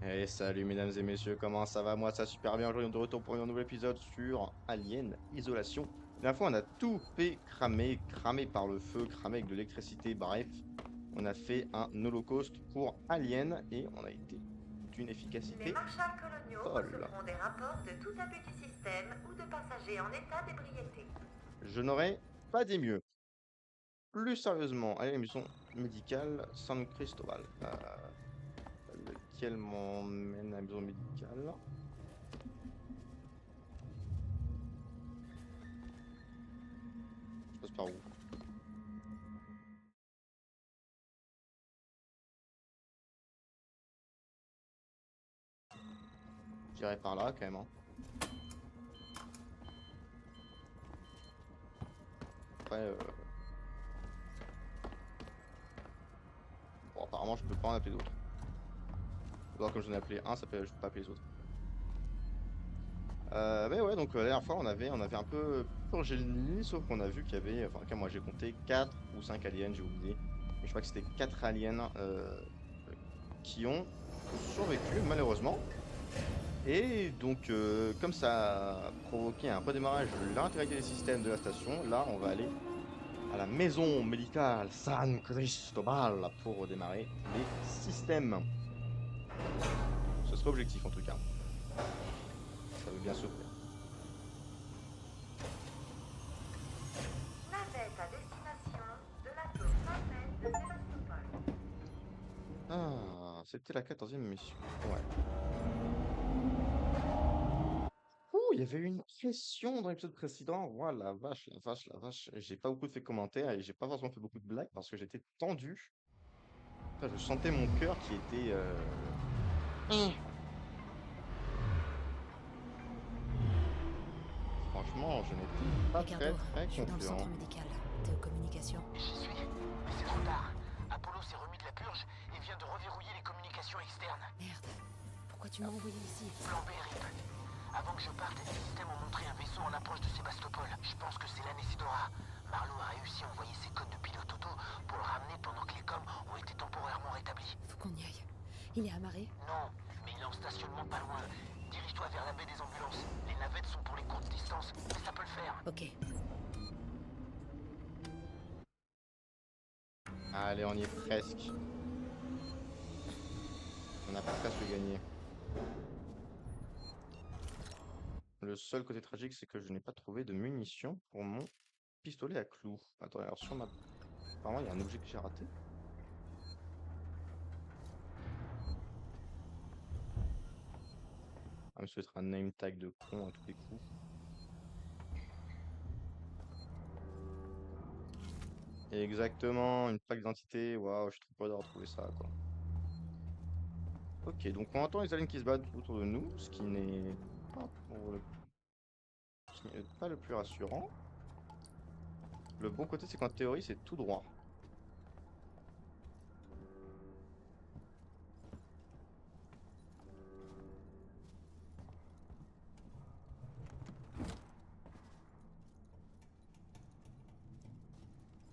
Et salut mesdames et messieurs, comment ça va? Moi ça super bien, aujourd'hui on est de retour pour un nouvel épisode sur Alien Isolation. La fois on a tout fait cramer, cramé par le feu, cramé avec de l'électricité, bref. On a fait un holocauste pour Alien et on a été d'une Les efficacité marshals coloniaux folle. recevront des rapports de tout abus du système ou de passagers en état d'ébriété. Je n'aurais pas dit mieux. Plus sérieusement, allez, la mission médicale San Cristobal. Lequel m'emmène à la maison médicale? Je passe par où? J'irai par là quand même, hein. Après, bon, apparemment, je peux pas en appeler d'autres. Ou alors, comme j'en ai appelé un, ça peut, je peux pas appeler les autres. Mais ouais, donc la dernière fois, on avait un peu purgé le nid, sauf qu'on a vu qu'il y avait, enfin, moi j'ai compté 4 ou 5 aliens, j'ai oublié. Mais je crois que c'était 4 aliens qui ont survécu, malheureusement. Et donc, comme ça a provoqué un redémarrage de l'intégralité des systèmes de la station, là, on va aller à la maison médicale San Cristobal pour redémarrer les systèmes. Ce serait objectif en tout cas. Ça veut bien s'ouvrir. Navette à destination de la tour Saint-Maine de Sébastopol. Ah, c'était la 14e mission. Ouais. Ouh, il y avait une question dans l'épisode précédent. Voilà, la vache, la vache, la vache. J'ai pas beaucoup fait commentaires et j'ai pas forcément fait beaucoup de blagues parce que j'étais tendu. Enfin, je sentais mon cœur qui était. Franchement, je n'étais pas Ricardo, très très je suis dans le centre confiant. médical. T'es aux communications. J'y suis, mais c'est trop tard. Apollo s'est remis de la purge et vient de reverrouiller les communications externes. Merde. Pourquoi tu m'as envoyé ici? Plan B, Rip. Avant que je parte, les systèmes ont montré un vaisseau en approche de Sébastopol. Je pense que c'est l'Anesidora. Marlowe a réussi à envoyer ses codes de pilote auto pour le ramener pendant que les coms ont été temporairement rétablis. Faut qu'on y aille. Il est amarré? Non, mais il est en stationnement pas loin. Dirige-toi vers la baie des ambulances. Les navettes sont pour les courtes distances, mais ça peut le faire. Ok. Allez, on y est presque. On a presque gagné. Le seul côté tragique, c'est que je n'ai pas trouvé de munitions pour mon pistolet à clous. Attends, alors sur ma... Apparemment, il y a un objet que j'ai raté. Ah, mais ça doit être un name tag de con à tous les coups. Exactement, une plaque d'identité. Waouh, je suis trop peur de retrouver ça, quoi. Ok, donc on entend les aliens qui se battent autour de nous, ce qui n'est pas, ce qui n'est pas le plus rassurant. Le bon côté, c'est qu'en théorie, c'est tout droit.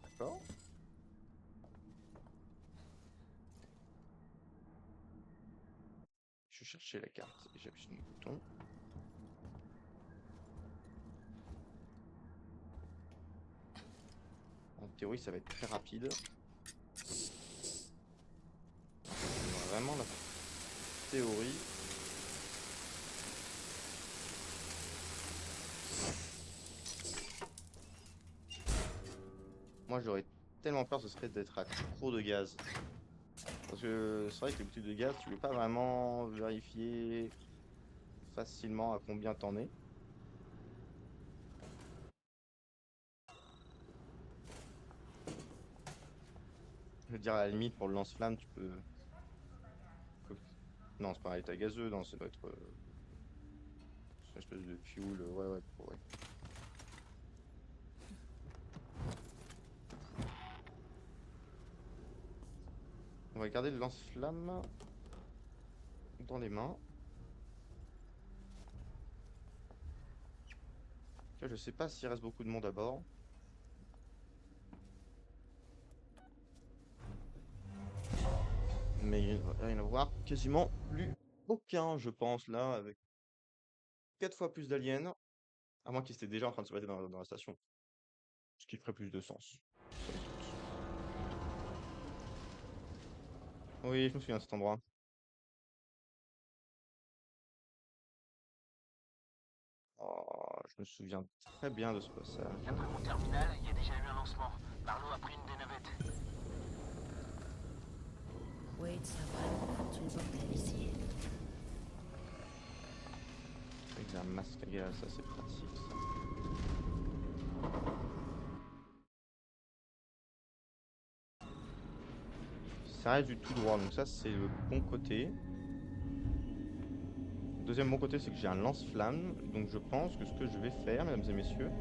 D'accord? Je cherchais la carte et j'appuie sur le bouton. En théorie, ça va être très rapide. C'est vraiment la théorie. Moi, j'aurais tellement peur, ce serait d'être à court de gaz. Parce que c'est vrai que les bouteilles de gaz, tu peux pas vraiment vérifier facilement à combien t'en es. Je veux dire, à la limite, pour le lance-flamme, tu peux... Non, c'est pas un état gazeux, non, ça doit être... c'est une espèce de fuel, ouais, ouais, ouais. On va garder le lance-flamme dans les mains. Là, je sais pas s'il reste beaucoup de monde à bord. Mais il va y en avoir quasiment plus aucun, je pense, là, avec 4 fois plus d'aliens, à moins qu'ils étaient déjà en train de se battre dans la station. Ce qui ferait plus de sens. Somme toute. Oui, je me souviens de cet endroit. Oh, je me souviens très bien de ce passage. D'après mon terminal, il y a déjà eu un lancement. Marlowe a pris une des navettes. Wade, ça a vraiment foutu le bordel ici. Avec un masque à gaz, ça c'est pratique ça. Ça reste du tout droit, donc ça c'est le bon côté. Le deuxième bon côté, c'est que j'ai un lance-flamme, donc je pense que ce que je vais faire, mesdames et messieurs,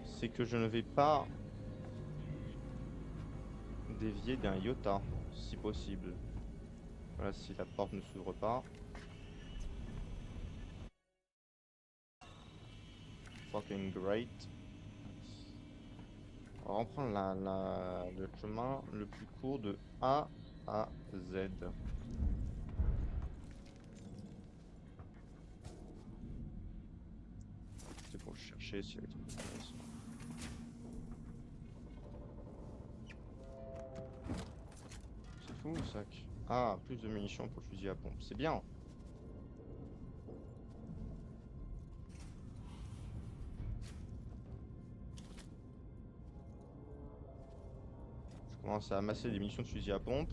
c'est que je ne vais pas dévier d'un iota, si possible. Voilà, si la porte ne s'ouvre pas. Fucking great. On va reprendre le chemin le plus court de A à Z. C'est pour chercher s'il y a des trucs intéressants. C'est fou le sac. Ah, plus de munitions pour le fusil à pompe. C'est bien. Je commence à amasser des munitions de fusil à pompe.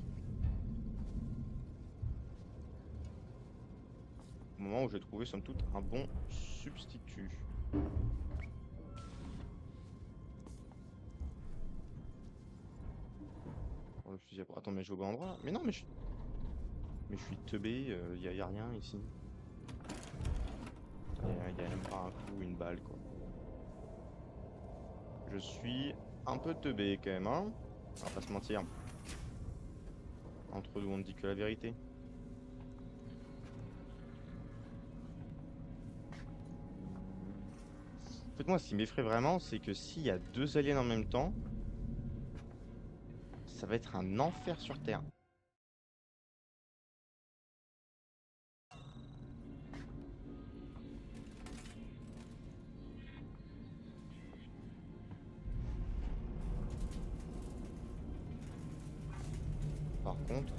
Au moment où j'ai trouvé somme toute un bon substitut. Pour le fusil à pompe. Attends, mais j'ai au bon endroit là. Mais non, mais je suis teubé, y a rien ici. Y a même pas un coup, une balle quoi. Je suis un peu teubé quand même, hein. On va pas se mentir. Entre nous, on ne dit que la vérité. En fait, moi, ce qui m'effraie vraiment, c'est que s'il y a 2 aliens en même temps, ça va être un enfer sur Terre. Par contre,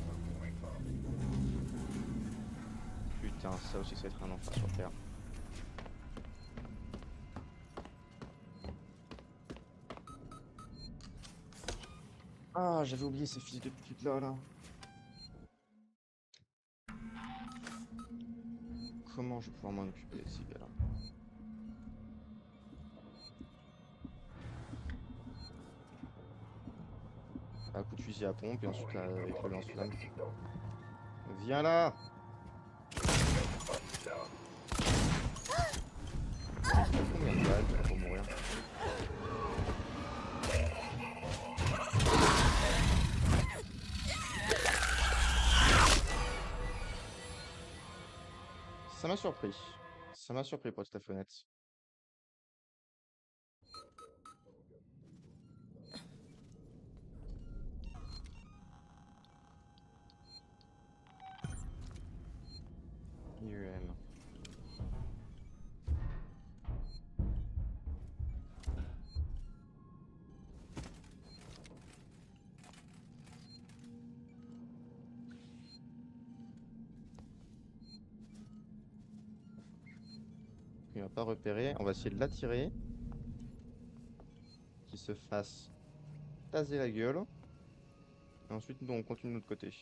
putain, ça aussi, ça va être un enfer sur Terre. Ah, j'avais oublié ces fils de pute là. Comment je vais pouvoir m'en occuper de ces gars-là? Un coup de fusil à pompe et ensuite là, avec le lance-flamme. Viens là! Combien de balles pour mourir? Ça m'a surpris. Ça m'a surpris pour être tout à fait honnête. IUM. Il va pas repérer. On va essayer de l'attirer. Qu'il se fasse taser la gueule. Et ensuite, nous, on continue de notre côté.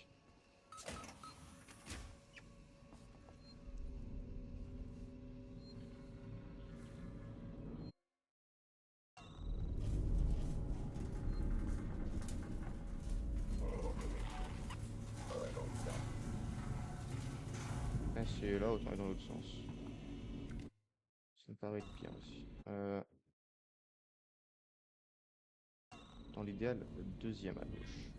Ah, c'est là, autant aller dans l'autre sens. Ça me paraît être pire aussi. Dans l'idéal, le deuxième à gauche.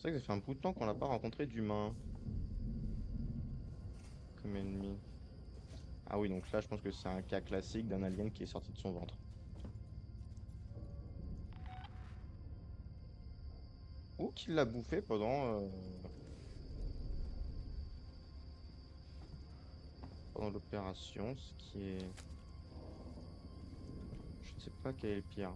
C'est vrai que ça fait un bout de temps qu'on n'a pas rencontré d'humain comme ennemi. Ah oui, donc là, je pense que c'est un cas classique d'un alien qui est sorti de son ventre. Ou qu'il l'a bouffé pendant l'opération, ce qui est... Je ne sais pas quel est le pire.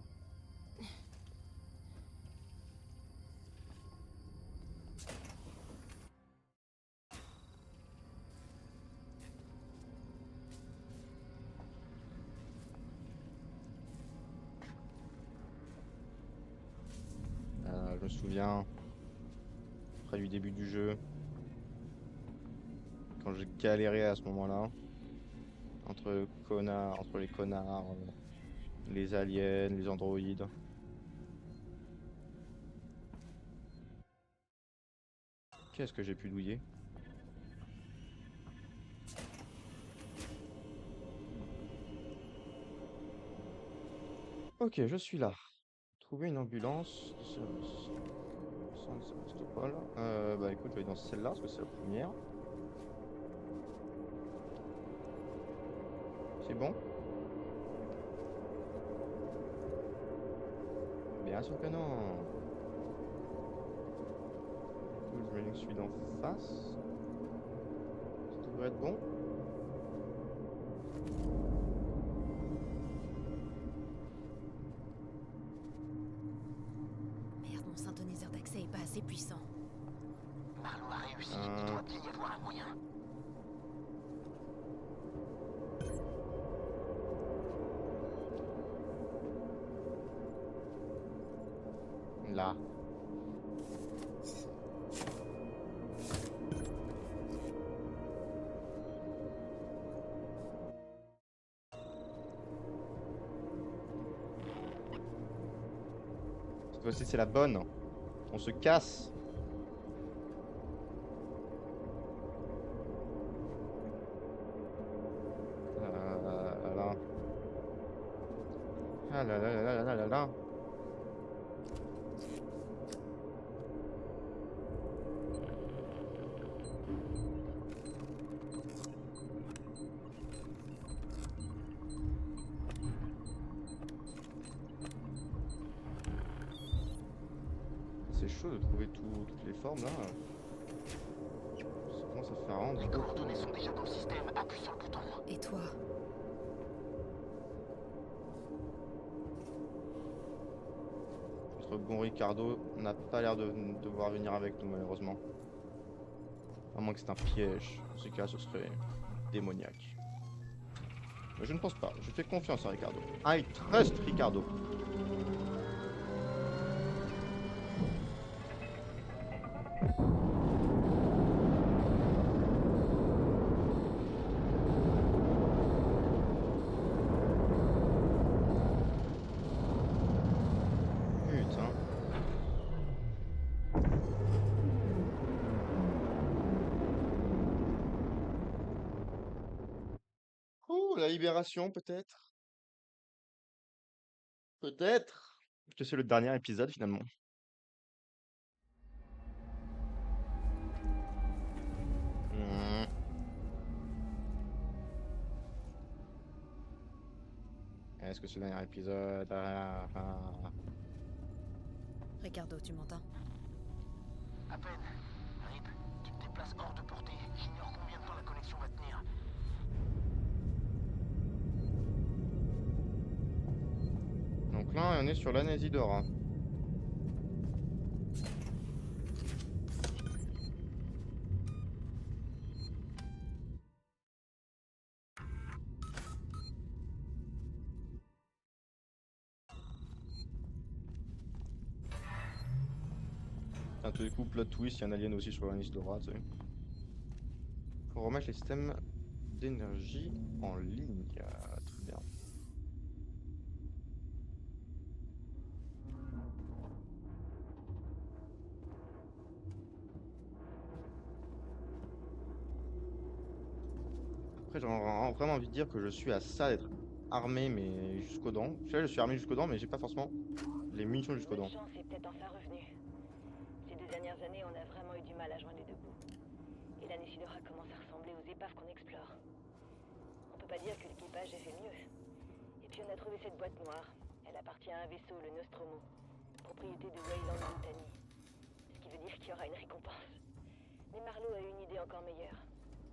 Je me souviens, près du début du jeu, quand j'ai galéré à ce moment-là, entre les connards, les aliens, les androïdes. Qu'est-ce que j'ai pu douiller? Ok, je suis là. Trouver une ambulance de service. Centre de Sébastopol. Bah écoute, je vais dans celle-là parce que c'est la première. C'est bon? Bien sûr que non. Du coup, je mets celui d'en face. Ça devrait être bon. Merde, mon synthoniseur d'accès est pas assez puissant. Marlowe a réussi, il doit bien y avoir un moyen. Là. Cette fois-ci, c'est la bonne. On se casse. Là. Ah là là là là là là là. C'est chaud de trouver toutes les formes là. Ça commence à faire rendre. Les coordonnées sont déjà dans le système, appuie sur le bouton. Et toi? Notre bon Ricardo n'a pas l'air de devoir venir avec nous malheureusement. À moins que c'est un piège. Dans ce cas, ce serait démoniaque. Mais je ne pense pas. Je fais confiance à Ricardo. I trust Ricardo. Putain. Oh, la libération peut-être? Peut-être que c'est le dernier épisode finalement. Hmm. Est-ce que c'est le dernier épisode? Ricardo, tu m'entends? À peine. Rip, tu te déplaces hors de portée. J'ignore combien de temps la connexion va tenir. Donc là, on est sur l'Anesidora. Un tout coup, plot twist, il y a un alien aussi sur l'Anesidora, tu sais. Pour remettre les systèmes d'énergie en ligne. Très bien. Après, j'ai vraiment envie de dire que je suis à ça d'être armé, mais jusqu'aux dents. Je sais, je suis armé jusqu'aux dents, mais j'ai pas forcément les munitions jusqu'aux dents. Chance est peut-être enfin revenu. C'est de ces dernières années, on a vraiment eu du mal à joindre les deux bouts. Et la Nessidora commence à ressembler aux épaves qu'on explore. On peut pas dire que l'équipage ait fait mieux. Et puis on a trouvé cette boîte noire. Elle appartient à un vaisseau, le Nostromo, propriété de Weyland Yutani. Ce qui veut dire qu'il y aura une récompense. Mais Marlowe a eu une idée encore meilleure.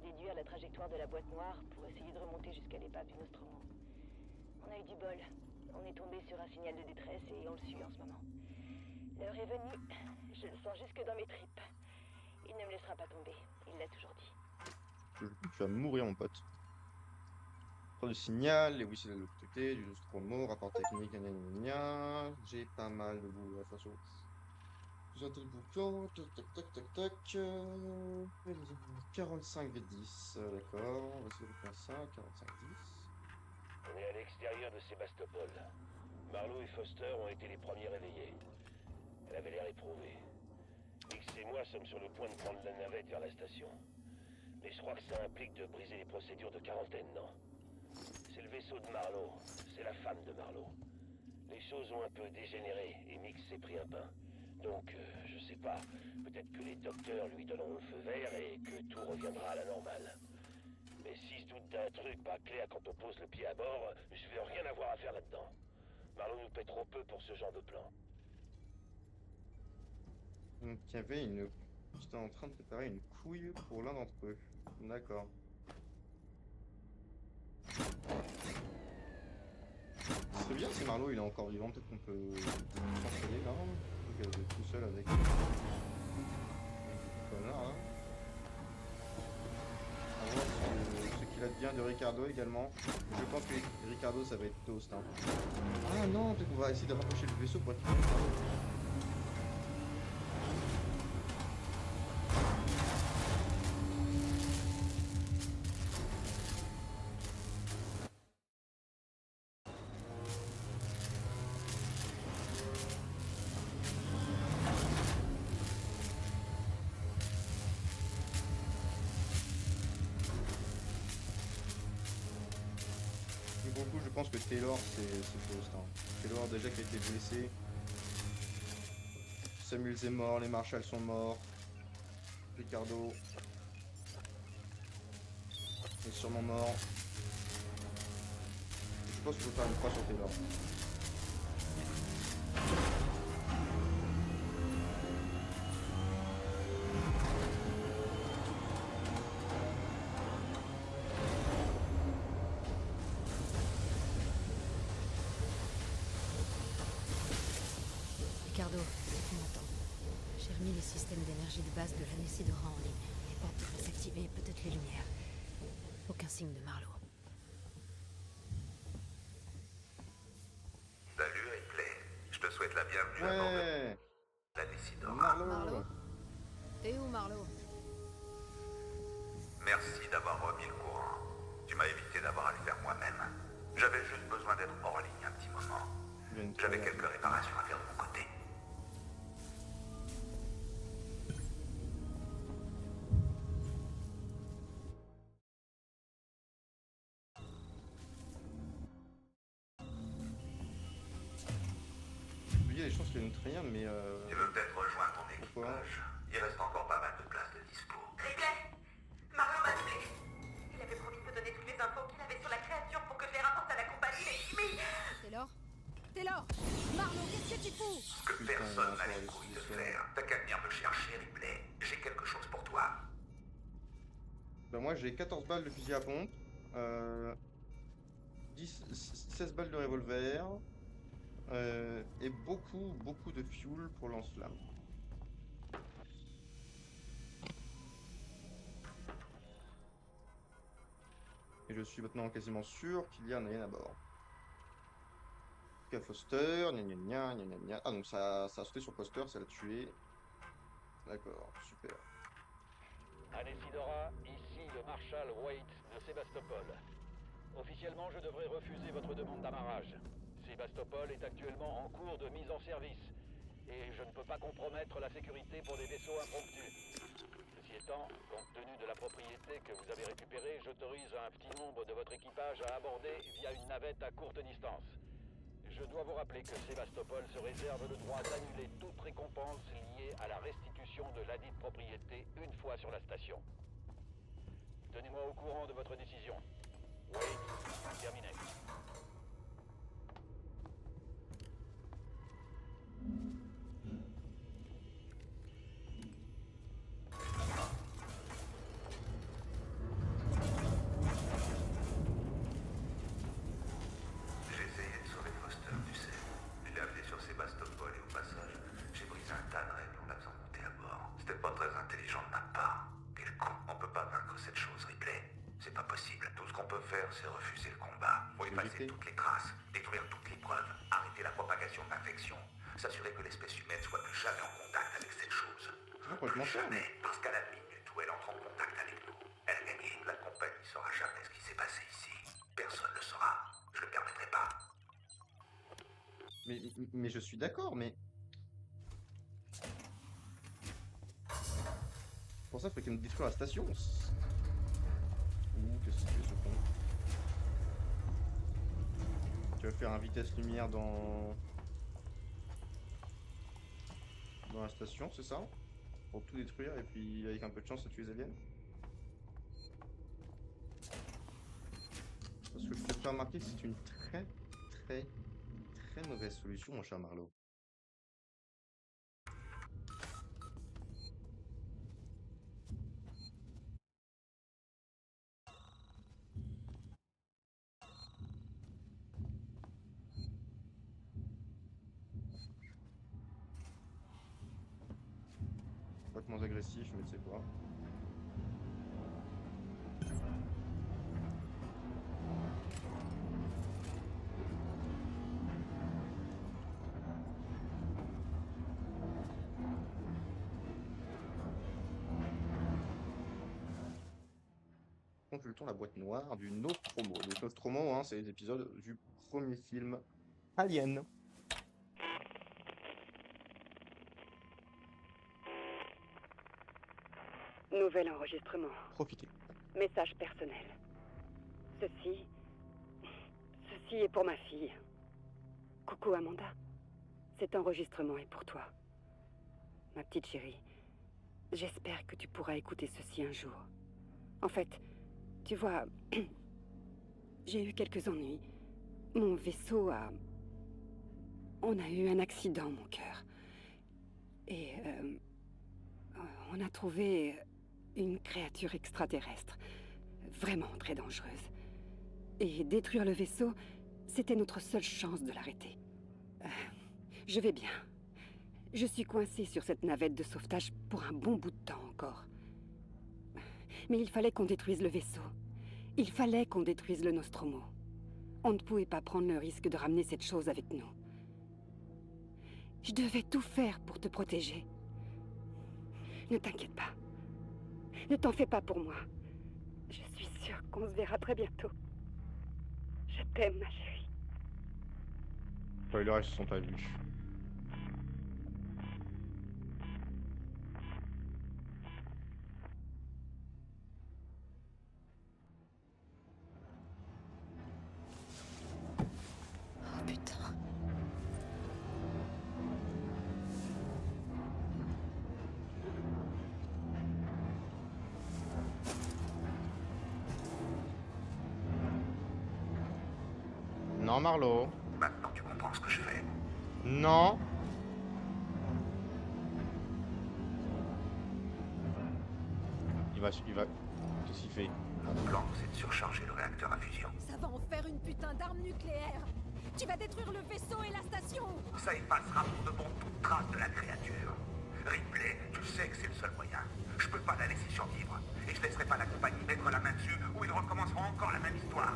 Déduire la trajectoire de la boîte noire pour essayer de remonter jusqu'à l'épave du Nostromo. On a eu du bol. On est tombé sur un signal de détresse et on le suit en ce moment. L'heure est venue. Je le sens jusque dans mes tripes. Il ne me laissera pas tomber. Il l'a toujours dit. Tu vas mourir, mon pote. Prends du signal, les whistles de l'autre côté, du Nostromo, rapport technique, gna gna gna gna. J'ai pas mal de boulot à faire sur. J'ai un tel boucan, tac tac tac tac tac. 45 v 10, d'accord. On va essayer de faire ça, 45-10. On est à l'extérieur de Sébastopol. Marlowe et Foster ont été les premiers réveillés. Elle avait l'air éprouvée. X et moi sommes sur le point de prendre la navette vers la station. Mais je crois que ça implique de briser les procédures de quarantaine, non? C'est le vaisseau de Marlowe. C'est la femme de Marlowe. Les choses ont un peu dégénéré et Mix s'est pris un pain. Donc, je sais pas. Peut-être que les docteurs lui donneront le feu vert et que tout reviendra à la normale. Mais s'il se doute d'un truc pas clair quand on pose le pied à bord, je veux rien avoir à faire là-dedans. Marlowe nous paie trop peu pour ce genre de plan. Donc, il y avait une. J'étais en train de préparer une couille pour l'un d'entre eux. D'accord. Ce serait bien si Marlowe il est encore vivant, peut-être qu'on peut s'entraider là. Plutôt qu'elle est tout seul avec. Connard là. On va voir ce qu'il advient de Ricardo également. Je pense que Ricardo ça va être toast. Hein. Ah non, peut-être qu'on va essayer de rapprocher le vaisseau pour récupérer Ricardo. Beaucoup, je pense que Taylor c'est toast. Hein. Taylor déjà qui a été blessé. Samuels est mort, les Marshals sont morts. Ricardo est sûrement mort. Je pense qu'il faut faire une croix sur Taylor. Ricardo, tu m'entends. J'ai remis les systèmes d'énergie de base de la Nessidora en ligne. Les portes devraient s'activer, peut-être les lumières. Aucun signe de Marlowe. Salut Ripley, je te souhaite la bienvenue à bord de Ouais, la Nessidora. Marlowe. T'es où, Marlowe? Merci d'avoir remis le courant. Tu m'as évité d'avoir à le faire moi-même. J'avais juste besoin d'être hors ligne un petit moment. J'avais quelques réparations à faire de mon côté. Il y a des chances qu'il y ait une traîne, mais Tu veux peut-être rejoindre ton pourquoi? équipage. Il reste encore pas mal de place de dispo. Ripley, Marlowe m'a appelé. Il avait promis de me donner toutes les infos qu'il avait sur la créature pour que je les rapporte à la compagnie, mais... Taylor? Taylor! Marlowe, qu'est-ce que tu fous? Ce que Putain, personne on va n'a faire les des couilles de solutions. faire. T'as qu'à venir me chercher, Ripley. J'ai quelque chose pour toi. Bah moi j'ai 14 balles de fusil à pompe, 16 balles de revolver, et beaucoup de fuel pour lance-flamme. Et je suis maintenant quasiment sûr qu'il y a un alien à bord. Foster, gna gna gna gna gna gna. Ah donc ça a sauté sur Foster, ça l'a tué. D'accord, super. Anessidora, ici le Marshal Waite de Sébastopol. Officiellement, je devrais refuser votre demande d'amarrage. Sébastopol est actuellement en cours de mise en service, et je ne peux pas compromettre la sécurité pour des vaisseaux impromptus. Ceci étant, compte tenu de la propriété que vous avez récupérée, j'autorise un petit nombre de votre équipage à aborder via une navette à courte distance. Je dois vous rappeler que Sébastopol se réserve le droit d'annuler toute récompense liée à la restitution de ladite propriété une fois sur la station. Tenez-moi au courant de votre décision. Wade, terminé. J'ai essayé de sauver Foster, tu sais. Je l'ai amené sur Sébastopol et au passage, j'ai brisé un tas de règles en la faisant monter à bord. C'était pas très intelligent de ma part. Quel con, on peut pas vaincre cette chose, Ripley. C'est pas possible. Tout ce qu'on peut faire, c'est refuser le combat. Faut effacer toutes les traces, détruire toutes les preuves, arrêter la propagation de l'infection, s'assurer que l'espèce humaine soit plus jamais en contact avec cette chose. Plus jamais, parce qu'à la minute où elle entre en contact avec nous, elle a gagné. La compagnie saura jamais ce qui s'est passé ici. Personne ne le saura. Je le permettrai pas. Mais je suis d'accord, mais... Pour ça, il faut qu'il me détruire la station. Ouh, qu'est-ce que tu fais, ce con? Tu vas faire un vitesse lumière dans la station, c'est ça? Pour tout détruire et puis avec un peu de chance, ça tue les aliens? Parce que je peux te faire remarquer que c'est une très mauvaise solution, mon cher Marlowe. Pas être moins agressif, mais tu sais quoi. Consultons la boîte noire du Nostromo. Le Nostromo, hein, c'est les épisodes du premier film Alien. Nouvel enregistrement. Profitez. Message personnel. Ceci est pour ma fille. Coucou Amanda. Cet enregistrement est pour toi. Ma petite chérie, j'espère que tu pourras écouter ceci un jour. En fait, tu vois, j'ai eu quelques ennuis. Mon vaisseau a... On a eu un accident, mon cœur. Et on a trouvé une créature extraterrestre, vraiment très dangereuse. Et détruire le vaisseau, c'était notre seule chance de l'arrêter. Je vais bien. Je suis coincée sur cette navette de sauvetage pour un bon bout de temps encore. Mais il fallait qu'on détruise le vaisseau. Il fallait qu'on détruise le Nostromo. On ne pouvait pas prendre le risque de ramener cette chose avec nous. Je devais tout faire pour te protéger. Ne t'inquiète pas. Ne t'en fais pas pour moi. Je suis sûre qu'on se verra très bientôt. Je t'aime, ma chérie. Spoiler, ils se sont pas vus. Oh putain. Non, Marlowe. Maintenant, tu comprends ce que je fais. Non. Il va... Qu'est-ce qu'il fait? Mon plan, c'est de surcharger le réacteur à fusion. Ça va en faire une putain d'arme nucléaire. Tu vas détruire le vaisseau et la station. Ça effacera pour de bon toute trace de la créature. Ripley, tu sais que c'est le seul moyen. Je peux pas la laisser survivre. Et je laisserai pas la compagnie mettre la main dessus ou ils recommenceront encore la même histoire.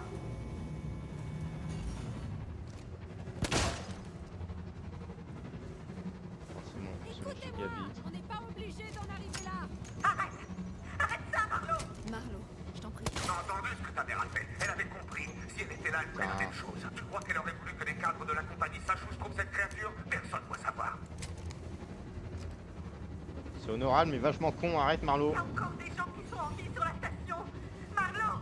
Forcément, ce Écoutez-moi, gigabit. on n'est pas obligé d'en arriver là. Arrête! Arrête ça, Marlowe! Marlowe, je t'en prie. T'as entendu ce que ta mère a fait? Elle avait compris. Si elle était là, elle ferait la même chose. Tu crois qu'elle aurait voulu que les cadres de la compagnie sachent où se trouve cette créature? Personne ne doit savoir. C'est honorable, mais vachement con. Arrête, Marlowe. Il y a encore des gens qui sont en vie sur la station! Marlowe!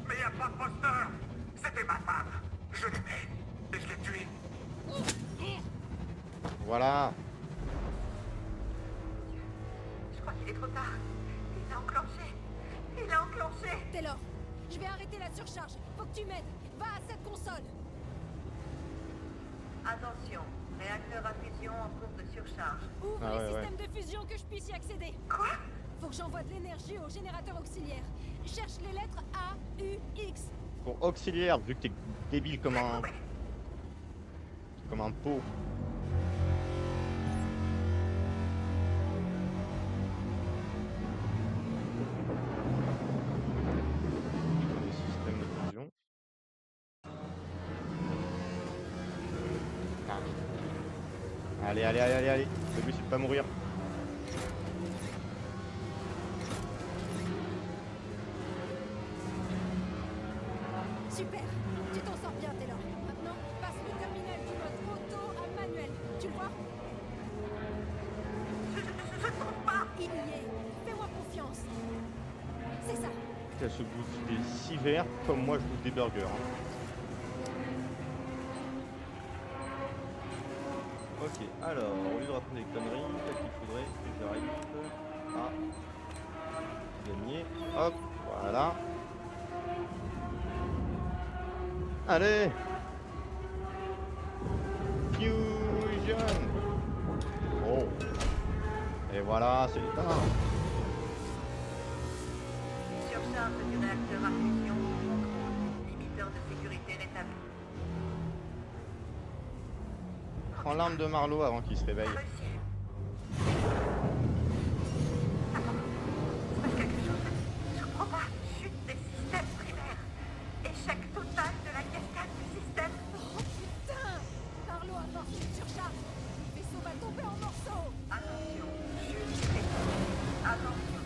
Mais y a pas de Foster. C'était ma femme. Je l'aimais. Et je l'ai tuée. Voilà. Je crois qu'il est trop tard. Il a enclenché. Il a enclenché. Taylor, je vais arrêter la surcharge. Faut que tu m'aides. Va à cette console. Attention, réacteur à fusion en cours de surcharge. Ouvre Ah les ouais, systèmes de fusion que je puisse y accéder. Quoi? Faut que j'envoie de l'énergie au générateur auxiliaire. Cherche les lettres A, U, X. Pour auxiliaire, vu que t'es débile comme un pot. Les systèmes de fusion. Ah. Allez, allez, allez, allez, allez. Le but c'est de pas mourir. Super. Tu t'en sors bien, Taylor. Maintenant, passe le terminal du mode auto à manuel. Tu le vois? Je trouve pas. Il y est. Fais-moi confiance. C'est ça. Elle se bouffe des 6 verres comme moi je bouffe des burgers. Hein. Ok, alors, au lieu de raconter des conneries, peut-être qu'il faudrait que j'arrive à gagner. Hop, voilà. Allez! Fusion! Oh! Et voilà, c'est l'état. Surcharge du réacteur à fusion. Contrôle. Limiteur de sécurité rétabli. Prends l'arme de Marlowe avant qu'il se réveille. Réussi. Attends. Il se passe quelque chose. Je comprends pas. Chute des systèmes primaires. Échec total de la cascade du système. Oh putain! Marlo a forcé une surcharge. Le vaisseau va tomber en morceaux. Attention. Chute critique. Attention.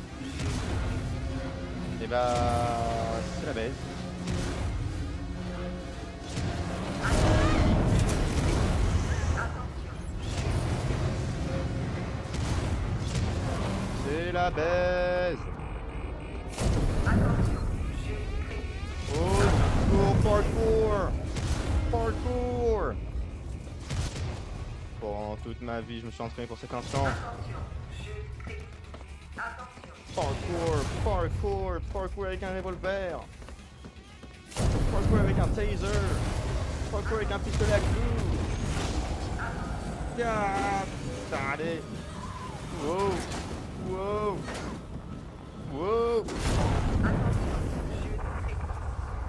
Et bah, c'est la baisse. Attention. C'est la baisse. Attention. Chute critique. Oh, parkour! Parkour! Pendant toute ma vie, je me suis entraîné pour cet instant. Attention. Chute critique. Attention. Parkour, parkour, parkour avec un revolver. Parkour avec un taser. Parkour avec un pistolet à clous. Ah, putain, allez. Wow, wow, wow.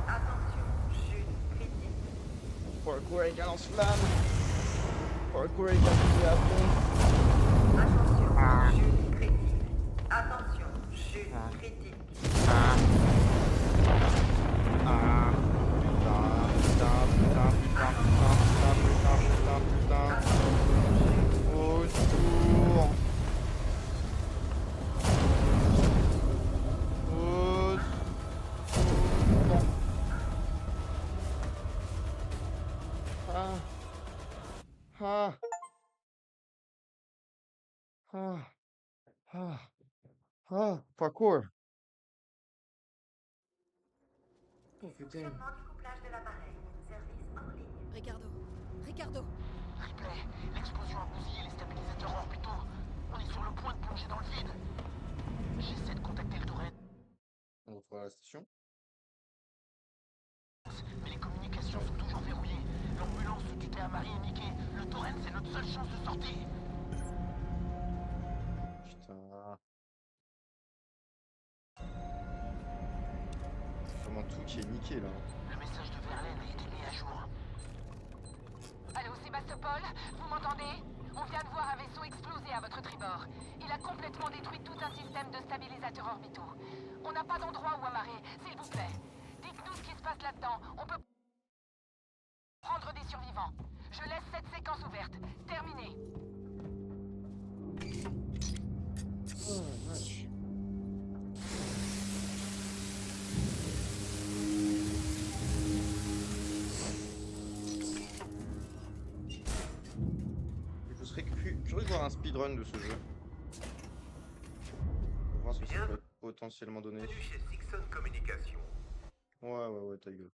Attention, chute critique. Parkour avec un lance-flamme. Parkour avec un pistolet à fond. Attention, chute critique. Attention, chute Ah. critique. Ah. Ah. Putain, putain, putain, putain, putain, putain, putain, putain, putain. Au secours. Au secours. Ah. Ah. Ah. Ah. Ah. Parkour. Oh putain. Fonctionnement du couplage de l'appareil. Service en ligne. Ricardo. Ripley, l'explosion a bousillé les stabilisateurs orbitaux. On est sur le point de plonger dans le vide. J'essaie de contacter le Torrens, On retrouve à la station. mais les communications sont toujours verrouillées. L'ambulance du thé à Marie est niquée. Le Torrens, c'est notre seule chance de sortie. Putain. C'est vraiment tout qui est niqué là. Le message de Verlaine a été mis à jour. Allô, Sébastopol, vous m'entendez? On vient de voir un vaisseau exploser à votre tribord. Il a complètement détruit tout un système de stabilisateurs orbitaux. On n'a pas d'endroit où amarrer, s'il vous plaît. Dites-nous ce qui se passe là-dedans. On peut prendre des survivants. Je laisse cette séquence ouverte. Terminé. Je serais curieux de voir un speedrun de ce jeu. Pour voir ce que ça peut potentiellement donner. Bienvenue chez Sixon Communication. Ouais, ta gueule.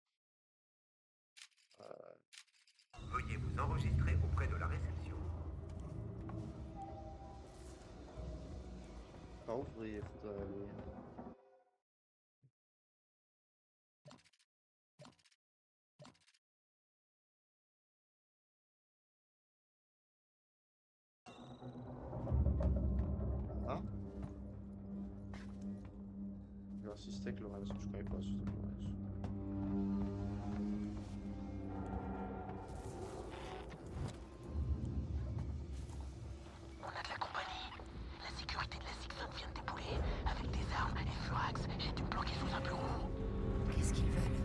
Veuillez vous enregistrer auprès de la réception. Par où faudrait aller? Hein? Genre Systech Lorenz, je connais pas Systech Lorenz. On a de la compagnie. La sécurité de la Sixon vient de débouler. Avec des armes et Furax, j'ai dû me planquer sous un bureau. Qu'est-ce qu'ils veulent?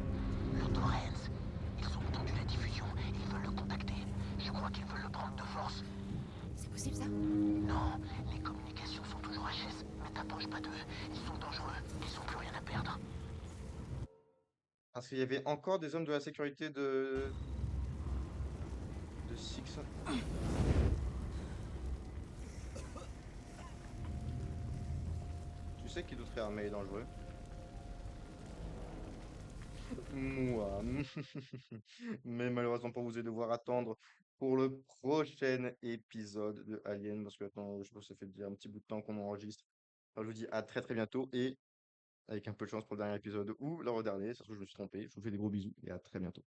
Le Torrens. Ils ont entendu la diffusion et ils veulent le contacter. Je crois qu'ils veulent le prendre de force. C'est possible ça? Non, les communications sont toujours HS, mais t'approches pas d'eux. Ils sont dangereux. Ils ont plus rien à perdre. Parce qu'il y avait encore des hommes de la sécurité de Six. Tu sais qui d'autre est armé et dangereux? Moi. Mais malheureusement pour vous, allez devoir attendre pour le prochain épisode de Alien, parce que attends, je pense que ça fait déjà un petit bout de temps qu'on enregistre. Alors, je vous dis à très très bientôt et avec un peu de chance pour le dernier épisode ou le dernier, ça se trouve je me suis trompé. Je vous fais des gros bisous et à très bientôt.